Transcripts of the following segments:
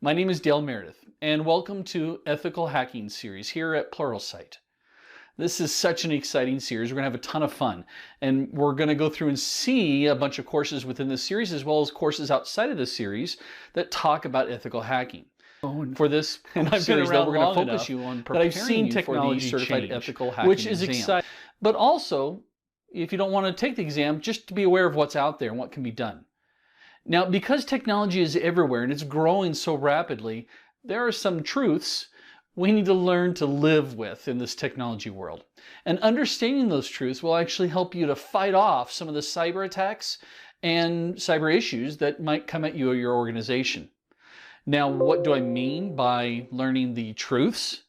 My name is Dale Meredith, and welcome to Ethical Hacking Series here at Pluralsight. This is such an exciting series. We're going to have a ton of fun, and we're going to go through and see a bunch of courses within this series, as well as courses outside of this series that talk about ethical hacking. For this series, though, we're going to focus you on preparing you for the certified ethical hacking which is exam. exciting. But also, if you don't want to take the exam, just to be aware of what's out there and what can be done. Now, because technology is everywhere and it's growing so rapidly, there are some truths we need to learn to live with in this technology world. And understanding those truths will actually help you to fight off some of the cyber attacks and cyber issues that might come at you or your organization. Now, what do I mean by learning the truths?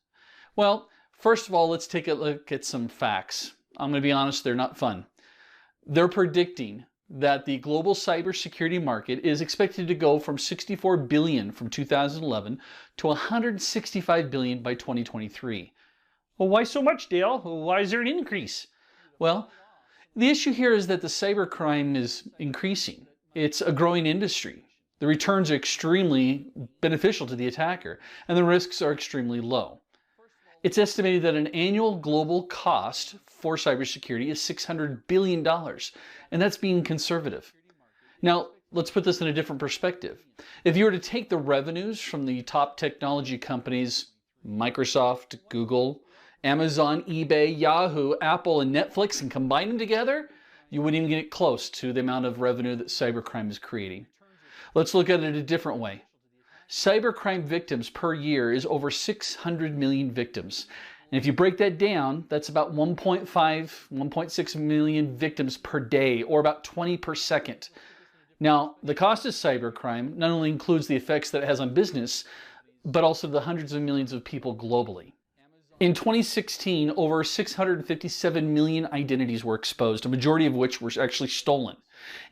Well, first of all, let's take a look at some facts. I'm going to be honest, they're not fun. They're predicting that the global cybersecurity market is expected to go from $64 billion from 2011 to $165 billion by 2023. Well, why so much, Dale? Why is there an increase? Well, the issue here is that the cybercrime is increasing. It's a growing industry. The returns are extremely beneficial to the attacker, and the risks are extremely low. It's estimated that an annual global cost for cybersecurity is $600 billion, and that's being conservative. Now, let's put this in a different perspective. If you were to take the revenues from the top technology companies, Microsoft, Google, Amazon, eBay, Yahoo, Apple, and Netflix, and combine them together, you wouldn't even get close to the amount of revenue that cybercrime is creating. Let's look at it a different way. Cybercrime victims per year is over 600 million victims. And if you break that down, that's about 1.5, 1.6 million victims per day, or about 20 per second. Now, the cost of cybercrime not only includes the effects that it has on business, but also the hundreds of millions of people globally. In 2016, over 657 million identities were exposed, a majority of which were actually stolen.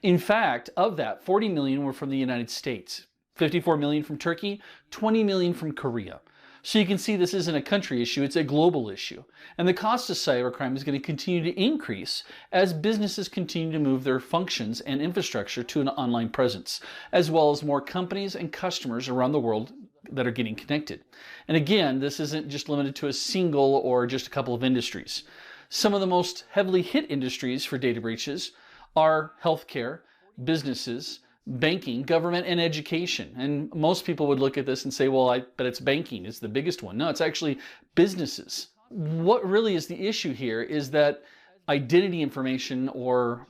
In fact, of that, 40 million were from the United States. 54 million from Turkey, 20 million from Korea. So you can see this isn't a country issue, it's a global issue. And the cost of cybercrime is going to continue to increase as businesses continue to move their functions and infrastructure to an online presence, as well as more companies and customers around the world that are getting connected. And again, this isn't just limited to a single or just a couple of industries. Some of the most heavily hit industries for data breaches are healthcare, businesses, banking, government, and education. And most people would look at this and say, well, I bet it's banking is the biggest one. No, it's actually businesses. What really is the issue here is that identity information or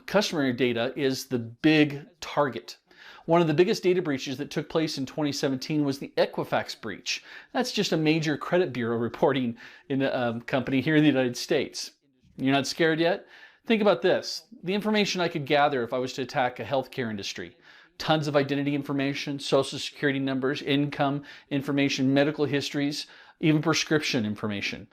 customer data is the big target. One of the biggest data breaches that took place in 2017 was the Equifax breach. That's just a major credit bureau reporting in a company here in the United States. You're not scared yet? Think about this. The information I could gather if I was to attack a healthcare industry. Tons of identity information, social security numbers, income information, medical histories, even prescription information.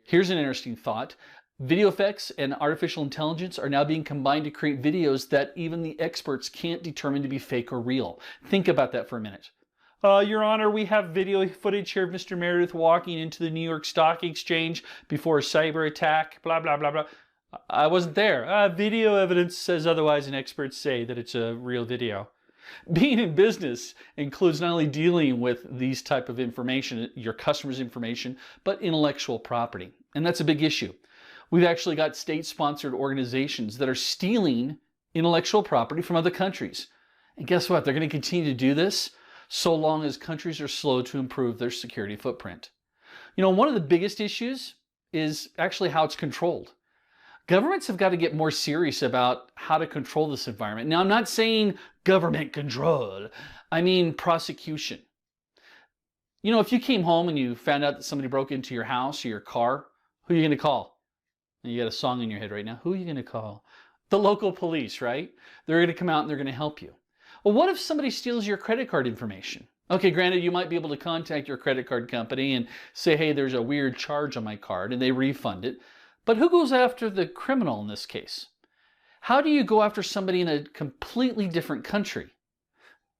Here's an interesting thought. Video effects and artificial intelligence are now being combined to create videos that even the experts can't determine to be fake or real. Think about that for a minute. Your Honor, we have video footage here of Mr. Meredith walking into the New York Stock Exchange before a cyber attack, blah, blah, blah, blah. I wasn't there. Video evidence says otherwise, and experts say that it's a real video. Being in business includes not only dealing with these type of information, your customers' information, but intellectual property. And that's a big issue. We've actually got state-sponsored organizations that are stealing intellectual property from other countries. And guess what? They're going to continue to do this so long as countries are slow to improve their security footprint. You know, one of the biggest issues is actually how it's controlled. Governments have got to get more serious about how to control this environment. Now, I'm not saying government control. I mean prosecution. You know, if you came home and you found out that somebody broke into your house or your car, who are you going to call? And you got a song in your head right now. Who are you going to call? The local police, right? They're going to come out and they're going to help you. Well, what if somebody steals your credit card information? Okay, granted, you might be able to contact your credit card company and say, hey, there's a weird charge on my card, and they refund it. But who goes after the criminal in this case? How do you go after somebody in a completely different country?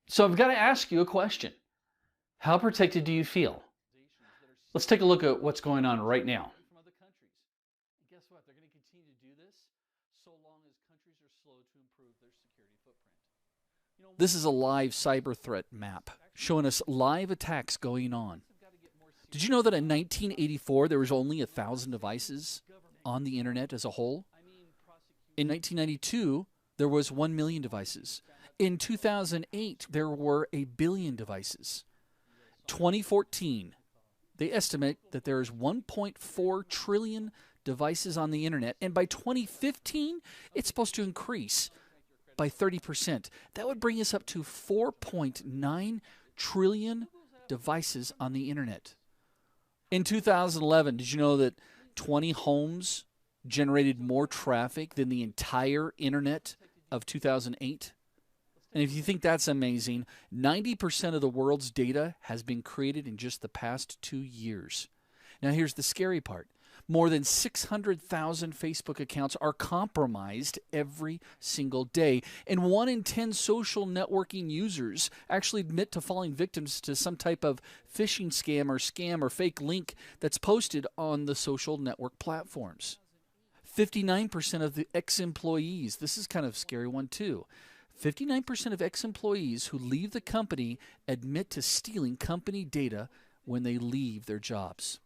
So I've got to ask you a question. How protected do you feel? Let's take a look at what's going on right now. Guess what? They're going to continue to do this so long as countries are slow to improve their security footprint. This is a live cyber threat map. showing us live attacks going on. Did you know that in 1984 there was only 1,000 devices on the internet as a whole? In 1992, there was 1 million devices. In 2008, there were 1 billion devices. 2014, they estimate that there is 1.4 trillion devices on the internet, and by 2015, it's supposed to increase by 30%. That would bring us up to 4.9 trillion devices on the internet. In 2011, did you know that 20 homes generated more traffic than the entire internet of 2008? And if you think that's amazing, 90% of the world's data has been created in just the past 2 years. Now here's the scary part. More than 600,000 Facebook accounts are compromised every single day, and 1 in 10 social networking users actually admit to falling victims to some type of phishing scam or fake link that's posted on the social network platforms. 59% of the ex-employees, this is kind of a scary one too, 59% of ex-employees who leave the company admit to stealing company data when they leave their jobs.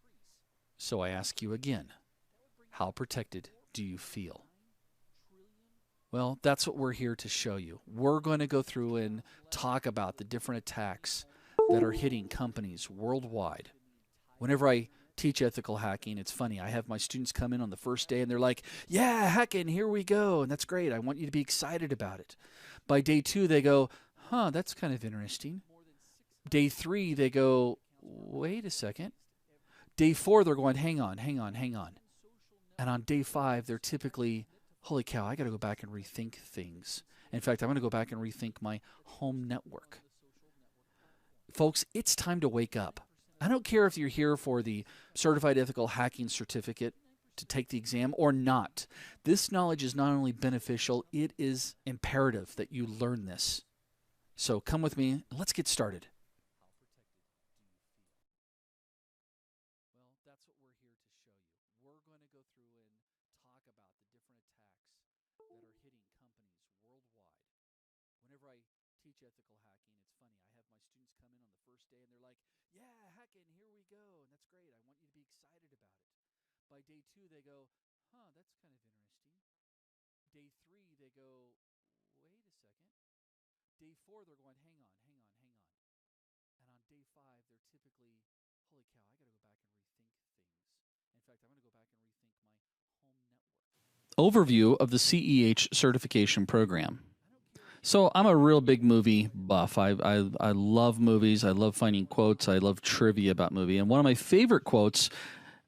So I ask you again, how protected do you feel? Well, that's what we're here to show you. We're going to go through and talk about the different attacks that are hitting companies worldwide. Whenever I teach ethical hacking, it's funny. I have my students come in on the first day and they're like, yeah, hacking, here we go. And that's great. I want you to be excited about it. By day 2, they go, that's kind of interesting. Day 3, they go, wait a second. Day 4, they're going, hang on. And on day 5, they're typically, holy cow, I got to go back and rethink things. In fact, I'm going to go back and rethink my home network. Folks, it's time to wake up. I don't care if you're here for the Certified Ethical Hacking Certificate to take the exam or not. This knowledge is not only beneficial, it is imperative that you learn this. So come with me and let's get started. Well, that's what we're here to show you. We're going to go through and talk about the different attacks that are hitting companies worldwide. Whenever I teach ethical hacking, it's funny. I have my students come in on the first day and they're like, yeah, hacking, here we go. And that's great. I want you to be excited about it. By day 2, they go, that's kind of interesting. Day 3, they go, wait a second. Day 4, they're going, hang on. And on day 5, they're typically, holy cow, I got to go back and rethink things. In fact, I'm going to go back and rethink my home network. Overview of the CEH certification program. So I'm a real big movie buff. I love movies. I love finding quotes. I love trivia about movie. And one of my favorite quotes,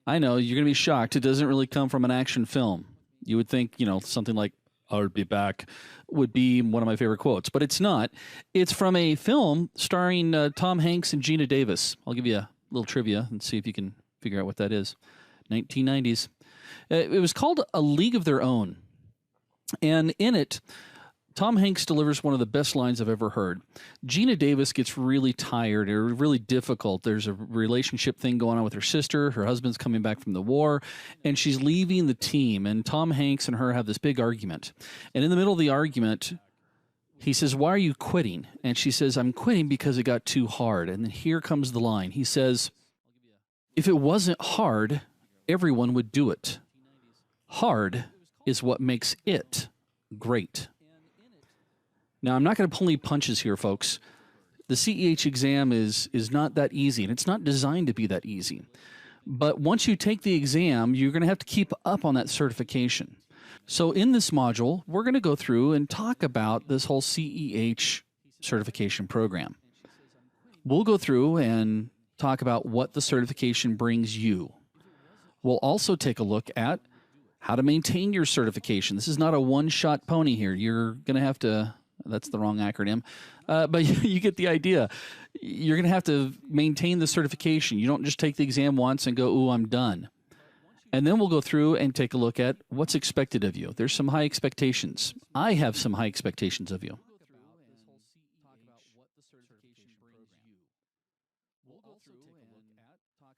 I know you're going to be shocked, it doesn't really come from an action film. You would think, something like, I'll be back, would be one of my favorite quotes. But it's not. It's from a film starring Tom Hanks and Geena Davis. I'll give you a little trivia and see if you can figure out what that is. 1990s. It was called A League of Their Own. And in it, Tom Hanks delivers one of the best lines I've ever heard. Geena Davis gets really tired or really difficult. There's a relationship thing going on with her sister. Her husband's coming back from the war, and she's leaving the team. And Tom Hanks and her have this big argument. And in the middle of the argument, he says, why are you quitting? And she says, I'm quitting because it got too hard. And then here comes the line. He says, if it wasn't hard, everyone would do it. Hard is what makes it great. Now, I'm not going to pull any punches here, folks. The CEH exam is not that easy, and it's not designed to be that easy. But once you take the exam, you're going to have to keep up on that certification. So in this module, we're going to go through and talk about this whole CEH certification program. We'll go through and talk about what the certification brings you. We'll also take a look at how to maintain your certification. This is not a one-shot pony here. You're going to have to... That's the wrong acronym, but you get the idea. You're going to have to maintain the certification. You don't just take the exam once and go, ooh, I'm done. And then we'll go through and take a look at what's expected of you. There's some high expectations. I have some high expectations of you.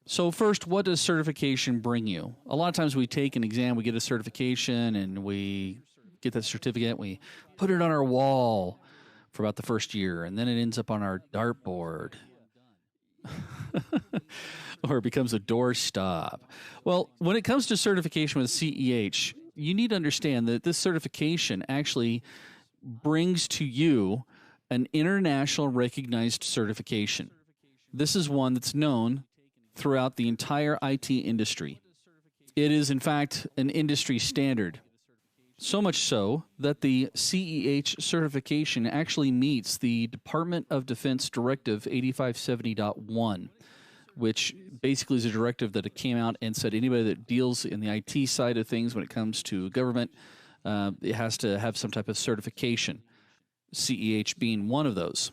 So first, what does certification bring you? A lot of times we take an exam, we get a certification, and we get that certificate, we put it on our wall for about the first year, and then it ends up on our dartboard. Or it becomes a doorstop. Well, when it comes to certification with CEH, you need to understand that this certification actually brings to you an international recognized certification. This is one that's known throughout the entire IT industry. It is, in fact, an industry standard. So much so that the CEH certification actually meets the Department of Defense Directive 8570.1, which basically is a directive that came out and said anybody that deals in the IT side of things when it comes to government, it has to have some type of certification, CEH being one of those.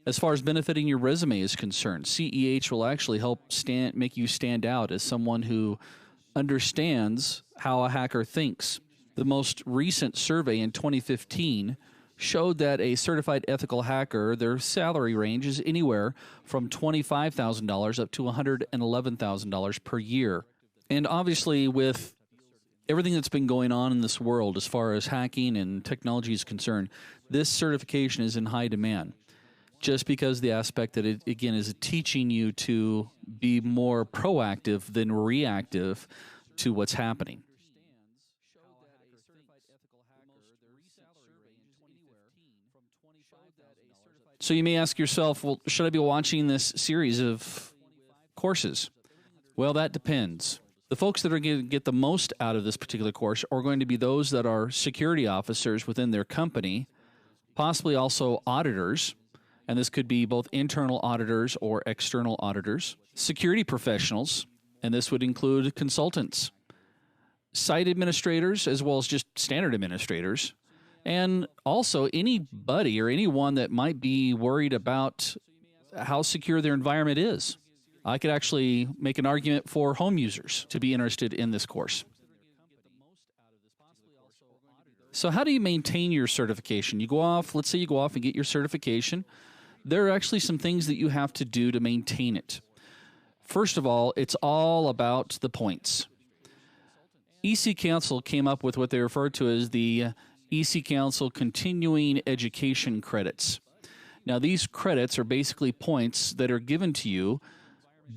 As far as benefiting your resume is concerned, CEH will actually help make you stand out as someone who understands how a hacker thinks. The most recent survey in 2015 showed that a certified ethical hacker, their salary range is anywhere from $25,000 up to $111,000 per year. And obviously, with everything that's been going on in this world as far as hacking and technology is concerned, this certification is in high demand. Just because the aspect that it, again, is teaching you to be more proactive than reactive to what's happening. So you may ask yourself, well, should I be watching this series of courses? Well, that depends. The folks that are going to get the most out of this particular course are going to be those that are security officers within their company, possibly also auditors, and this could be both internal auditors or external auditors, security professionals, and this would include consultants, site administrators, as well as just standard administrators, and also anybody or anyone that might be worried about how secure their environment is. I could actually make an argument for home users to be interested in this course. So how do you maintain your certification? You go off, let's say you go off and get your certification. There are actually some things that you have to do to maintain it. First of all, it's all about the points. EC Council came up with what they refer to as the EC Council Continuing Education Credits. Now, these credits are basically points that are given to you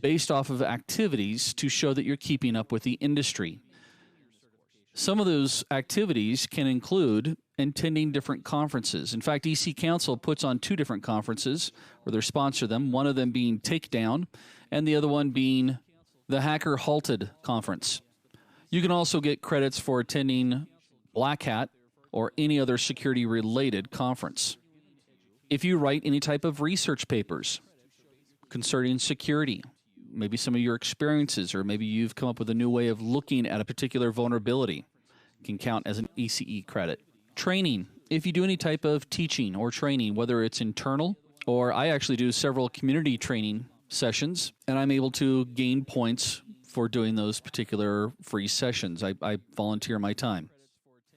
based off of activities to show that you're keeping up with the industry. Some of those activities can include attending different conferences. In fact, EC Council puts on 2 different conferences, or they sponsor them, one of them being Takedown, and the other one being the Hacker Halted Conference. You can also get credits for attending Black Hat or any other security-related conference. If you write any type of research papers concerning security, maybe some of your experiences, or maybe you've come up with a new way of looking at a particular vulnerability, can count as an ECE credit. Training. If you do any type of teaching or training, whether it's internal, or I actually do several community training sessions, and I'm able to gain points for doing those particular free sessions. I volunteer my time.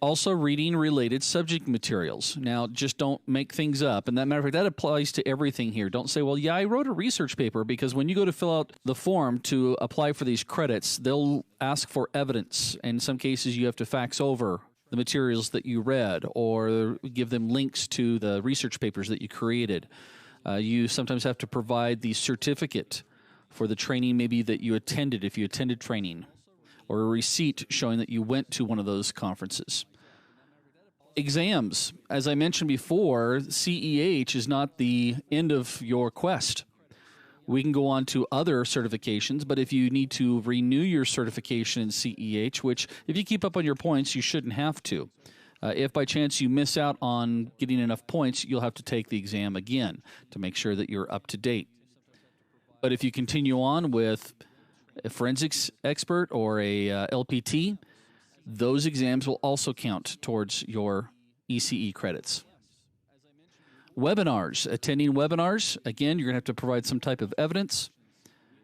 Also, reading related subject materials. Now, just don't make things up. And that matter of fact, that applies to everything here. Don't say, well, yeah, I wrote a research paper, because when you go to fill out the form to apply for these credits, they'll ask for evidence. In some cases, you have to fax over the materials that you read or give them links to the research papers that you created. You sometimes have to provide the certificate for the training maybe that you attended, if you attended training, or a receipt showing that you went to one of those conferences. Exams. As I mentioned before, CEH is not the end of your quest. We can go on to other certifications, but if you need to renew your certification in CEH, which if you keep up on your points, you shouldn't have to. If by chance you miss out on getting enough points, you'll have to take the exam again to make sure that you're up to date. But if you continue on with a forensics expert or a LPT, those exams will also count towards your ECE credits. Webinars. Attending webinars, again, you're going to have to provide some type of evidence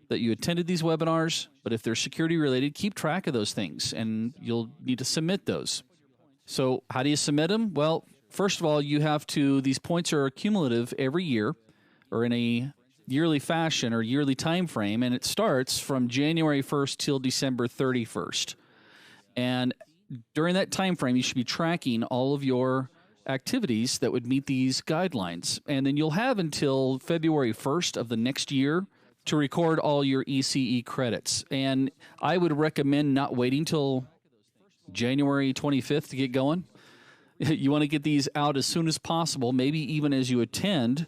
that you attended these webinars, but if they're security related, keep track of those things, and you'll need to submit those. So how do you submit them? Well, first of all, these points are cumulative every year, or in a yearly fashion or yearly time frame, and it starts from January 1st till December 31st. And during that time frame, you should be tracking all of your activities that would meet these guidelines. And then you'll have until February 1st of the next year to record all your ECE credits. And I would recommend not waiting till January 25th to get going. You want to get these out as soon as possible, maybe even as you attend,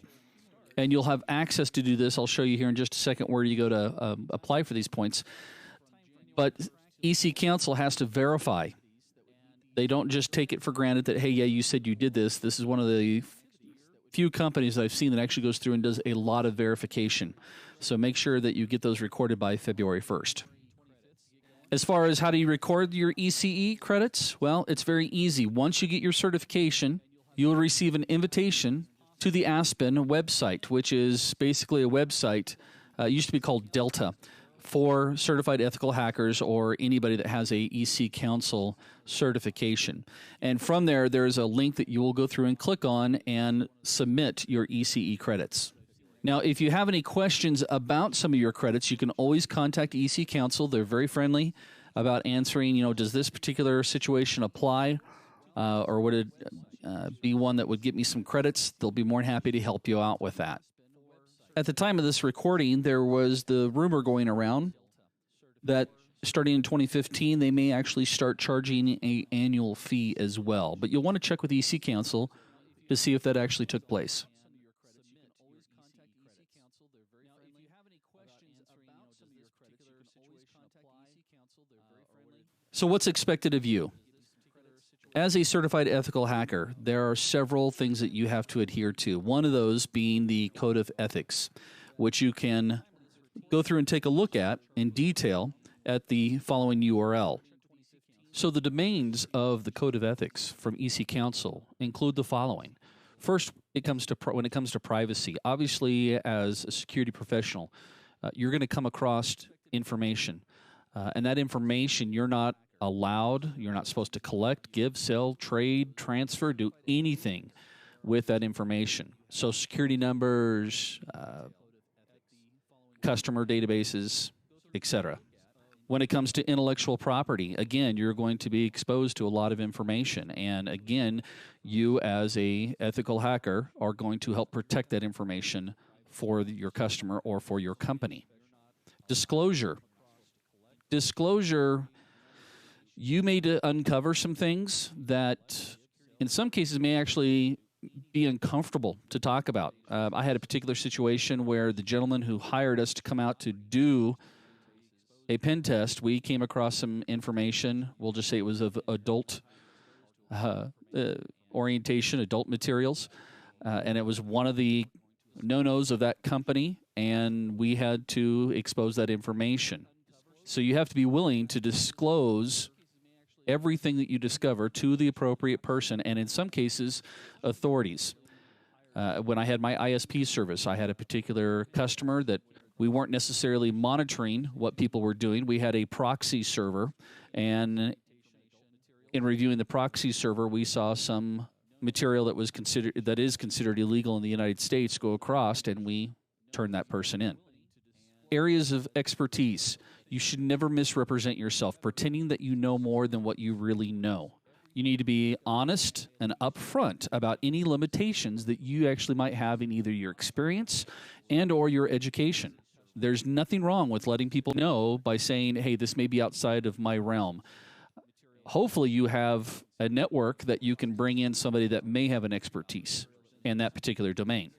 and you'll have access to do this. I'll show you here in just a second where you go to apply for these points. But EC Council has to verify. They don't just take it for granted that, hey, yeah, you said you did this. This is one of the few companies that I've seen that actually goes through and does a lot of verification. So make sure that you get those recorded by February 1st. As far as how do you record your ECE credits? Well, it's very easy. Once you get your certification, you'll receive an invitation to the Aspen website, which is basically a website, used to be called Delta, for certified ethical hackers or anybody that has a EC Council certification. And from there, there's a link that you will go through and click on and submit your ECE credits. Now, if you have any questions about some of your credits, you can always contact EC Council. They're very friendly about answering, does this particular situation apply, or would it be one that would get me some credits? They'll be more than happy to help you out with that. At the time of this recording, there was the rumor going around that starting in 2015, they may actually start charging an annual fee as well. But you'll want to check with EC Council to see if that actually took place. So what's expected of you? As a certified ethical hacker, there are several things that you have to adhere to. One of those being the Code of Ethics, which you can go through and take a look at in detail at the following URL. So the domains of the Code of Ethics from EC Council include the following. First, when it comes to privacy, obviously as a security professional, you're going to come across information. And that information you're not supposed to collect, give, sell, trade, transfer, do anything with that information. Social security numbers, customer databases, etc. When it comes to intellectual property, again, you're going to be exposed to a lot of information. And again, you as a ethical hacker are going to help protect that information for your customer or for your company. Disclosure. You may uncover some things that in some cases may actually be uncomfortable to talk about. I had a particular situation where the gentleman who hired us to come out to do a pen test, we came across some information. We'll just say it was of adult orientation, adult materials, and it was one of the no-nos of that company, and we had to expose that information. So you have to be willing to disclose everything that you discover to the appropriate person, and in some cases, authorities. When I had my ISP service, I had a particular customer that we weren't necessarily monitoring what people were doing. We had a proxy server, and in reviewing the proxy server, we saw some material that is considered illegal in the United States go across, and we turned that person in. Areas of expertise. You should never misrepresent yourself, pretending that you know more than what you really know. You need to be honest and upfront about any limitations that you actually might have in either your experience and or your education. There's nothing wrong with letting people know by saying, hey, this may be outside of my realm. Hopefully you have a network that you can bring in somebody that may have an expertise in that particular domain.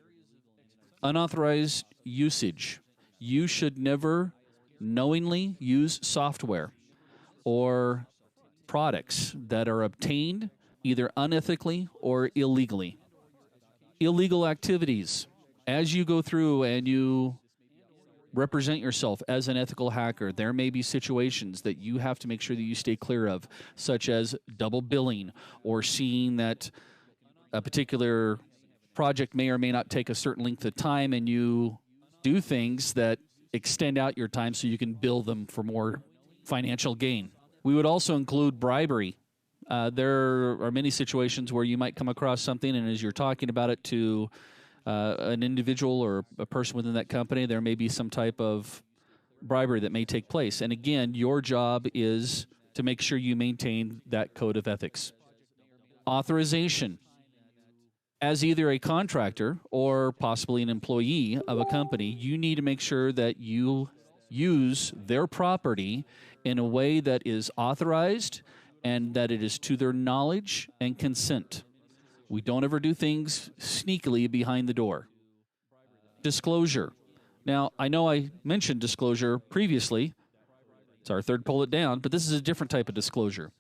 Unauthorized usage. You should never knowingly use software or products that are obtained either unethically or illegally. Illegal activities. As you go through and you represent yourself as an ethical hacker, there may be situations that you have to make sure that you stay clear of, such as double billing or seeing that a particular project may or may not take a certain length of time and you do things that extend out your time so you can bill them for more financial gain. We would also include bribery. There are many situations where you might come across something, and as you're talking about it to an individual or a person within that company, there may be some type of bribery that may take place. And again, your job is to make sure you maintain that code of ethics. Authorization. as either a contractor or possibly an employee of a company, you need to make sure that you use their property in a way that is authorized and that it is to their knowledge and consent. We don't ever do things sneakily behind the door. Disclosure. Now, I know I mentioned disclosure previously. It's our third pull it down, but this is a different type of disclosure.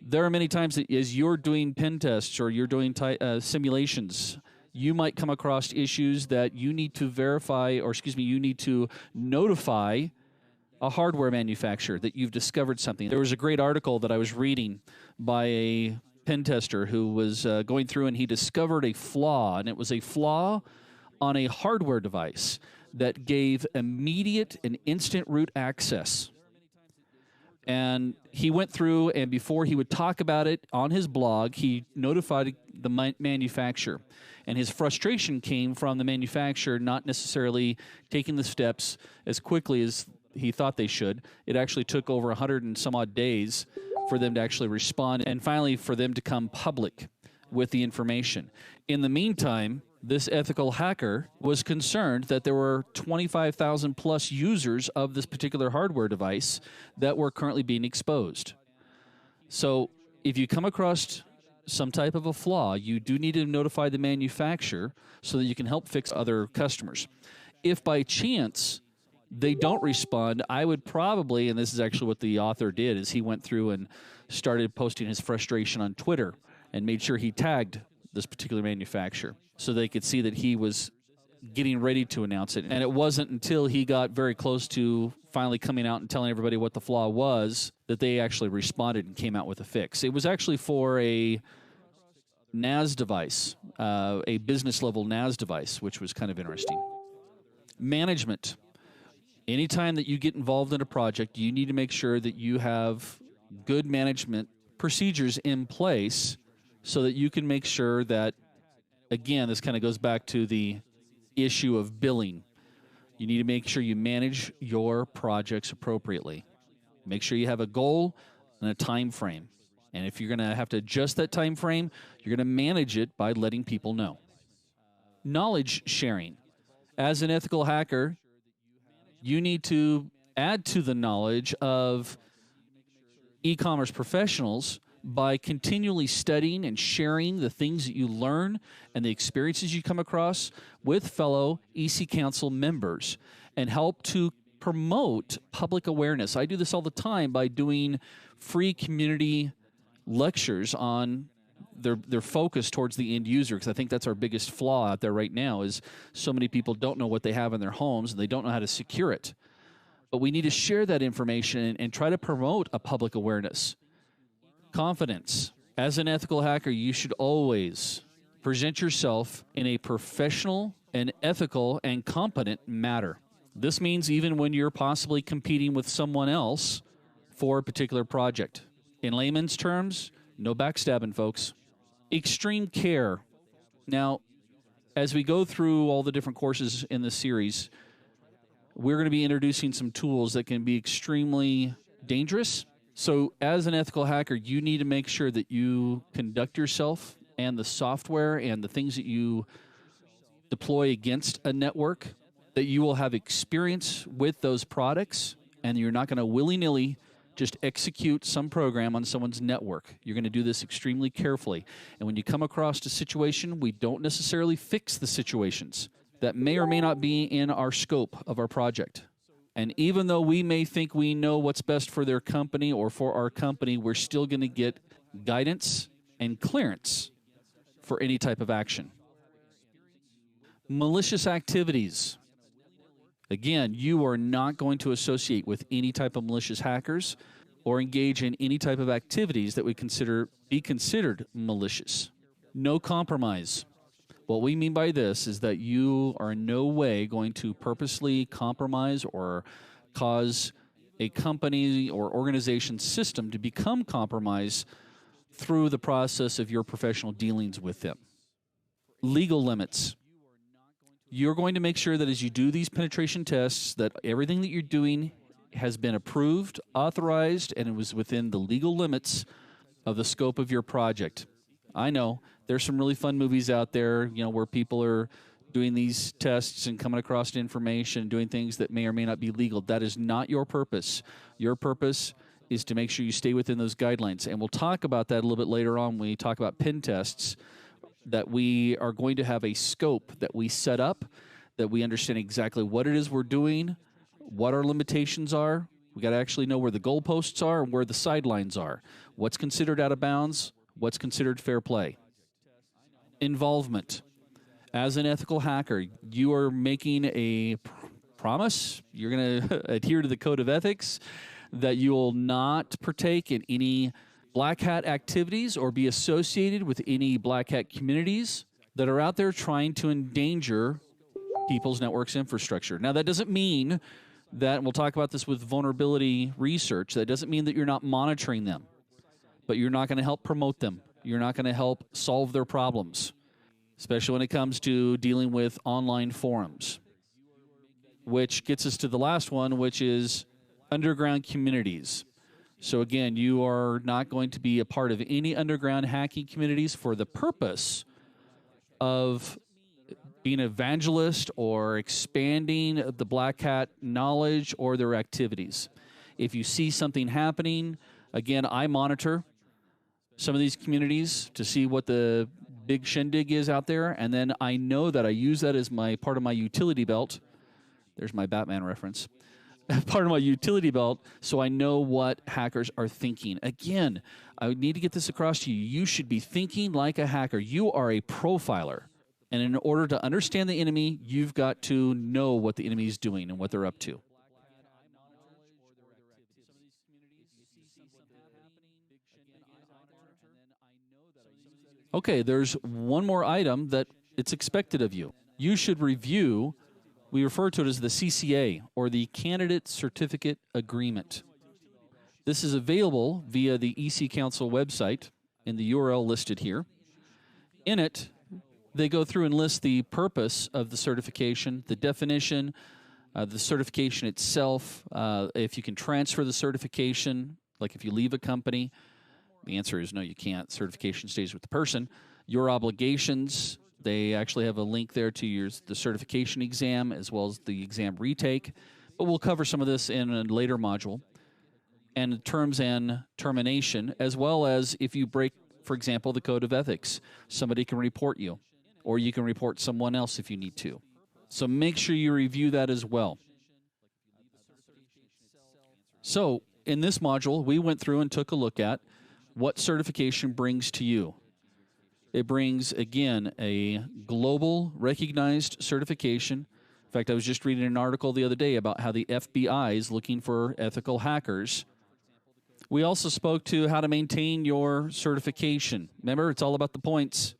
There are many times that as you're doing pen tests or you're doing simulations, you might come across issues that you need to verify, or you need to notify a hardware manufacturer that you've discovered something. There was a great article that I was reading by a pen tester who was going through, and he discovered a flaw, and it was a flaw on a hardware device that gave immediate and instant root access. And he went through, and before he would talk about it on his blog, he notified the manufacturer. And his frustration came from the manufacturer not necessarily taking the steps as quickly as he thought they should. It actually took over 100 and some odd days for them to actually respond, and finally for them to come public with the information. In the meantime, this ethical hacker was concerned that there were 25,000 plus users of this particular hardware device that were currently being exposed. So if you come across some type of a flaw, you do need to notify the manufacturer so that you can help fix other customers. If by chance they don't respond, I would probably, and this is actually what the author did, is he went through and started posting his frustration on Twitter and made sure he tagged this particular manufacturer so they could see that he was getting ready to announce it. And it wasn't until he got very close to finally coming out and telling everybody what the flaw was that they actually responded and came out with a fix. It was actually for a NAS device, a business-level NAS device, which was kind of interesting. Management. Anytime that you get involved in a project, you need to make sure that you have good management procedures in place so that you can make sure that, again, this kind of goes back to the issue of billing. You need to make sure you manage your projects appropriately. Make sure you have a goal and a time frame. And if you're going to have to adjust that time frame, you're going to manage it by letting people know. Knowledge sharing. As an ethical hacker, you need to add to the knowledge of e-commerce professionals by continually studying and sharing the things that you learn and the experiences you come across with fellow EC Council members, and help to promote public awareness. I do this all the time by doing free community lectures on their focus towards the end user, because I think that's our biggest flaw out there right now, is so many people don't know what they have in their homes and they don't know how to secure it. But we need to share that information and try to promote a public awareness. Confidence. As an ethical hacker, you should always present yourself in a professional and ethical and competent manner. This means even when you're possibly competing with someone else for a particular project. In layman's terms, no backstabbing, folks. Extreme care. Now, as we go through all the different courses in this series, we're going to be introducing some tools that can be extremely dangerous. So as an ethical hacker, you need to make sure that you conduct yourself and the software and the things that you deploy against a network, that you will have experience with those products, and you're not going to willy-nilly just execute some program on someone's network. You're going to do this extremely carefully. And when you come across a situation, we don't necessarily fix the situations that may or may not be in our scope of our project. And even though we may think we know what's best for their company or for our company, we're still going to get guidance and clearance for any type of action. Malicious activities. Again, you are not going to associate with any type of malicious hackers or engage in any type of activities that would be considered malicious. No compromise. What we mean by this is that you are in no way going to purposely compromise or cause a company or organization system to become compromised through the process of your professional dealings with them. Legal limits. You're going to make sure that as you do these penetration tests, that everything that you're doing has been approved, authorized, and it was within the legal limits of the scope of your project. I know. There's some really fun movies out there, where people are doing these tests and coming across information, doing things that may or may not be legal. That is not your purpose. Your purpose is to make sure you stay within those guidelines. And we'll talk about that a little bit later on when we talk about pen tests, that we are going to have a scope that we set up, that we understand exactly what it is we're doing, what our limitations are. We got to actually know where the goalposts are and where the sidelines are. What's considered out of bounds, what's considered fair play. Involvement. As an ethical hacker, you are making a promise. You're going to adhere to the code of ethics that you will not partake in any black hat activities or be associated with any black hat communities that are out there trying to endanger people's network's infrastructure. Now, that doesn't mean that, and we'll talk about this with vulnerability research, that doesn't mean that you're not monitoring them, but you're not going to help promote them. You're not going to help solve their problems, especially when it comes to dealing with online forums, which gets us to the last one, which is underground communities. So again, you are not going to be a part of any underground hacking communities for the purpose of being an evangelist or expanding the black hat knowledge or their activities. If you see something happening, again, I monitor some of these communities to see what the big shindig is out there, and then I know that I use that as my part of my utility belt. There's my Batman reference. Part of my utility belt, so I know what hackers are thinking. Again, I need to get this across to you. You should be thinking like a hacker. You are a profiler. And in order to understand the enemy, you've got to know what the enemy is doing and what they're up to. Okay, there's one more item that it's expected of you. You should review, we refer to it as the CCA, or the Candidate Certificate Agreement. This is available via the EC Council website in the URL listed here. In it, they go through and list the purpose of the certification, the definition, the certification itself, if you can transfer the certification, like if you leave a company. The answer is no, you can't. Certification stays with the person. Your obligations, they actually have a link there to the certification exam as well as the exam retake. But we'll cover some of this in a later module. And terms and termination, as well as if you break, for example, the code of ethics, somebody can report you, or you can report someone else if you need to. So make sure you review that as well. So in this module, we went through and took a look at what certification brings to you. It brings, again, a global recognized certification. In fact, I was just reading an article the other day about how the FBI is looking for ethical hackers. We also spoke to how to maintain your certification. Remember, it's all about the points.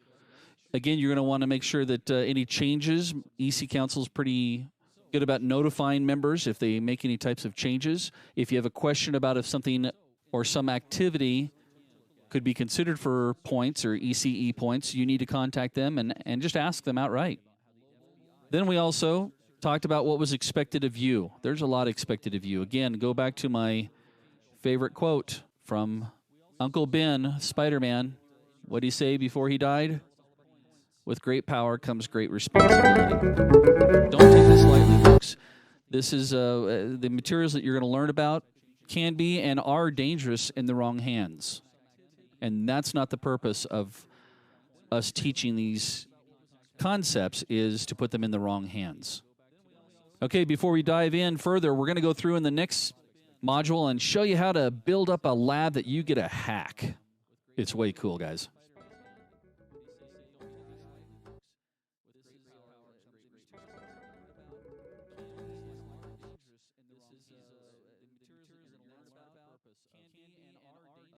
Again, you're going to want to make sure that any changes, EC Council is pretty good about notifying members if they make any types of changes. If you have a question about if something or some activity could be considered for points or ECE points, you need to contact them and just ask them outright. Then we also talked about what was expected of you. There's a lot expected of you. Again, go back to my favorite quote from Uncle Ben, Spider-Man. What did he say before he died? With great power comes great responsibility. Don't take this lightly, folks. This is the materials that you're going to learn about can be and are dangerous in the wrong hands. And that's not the purpose of us teaching these concepts, is to put them in the wrong hands. Okay, before we dive in further, we're going to go through in the next module and show you how to build up a lab that you get to hack. It's way cool, guys.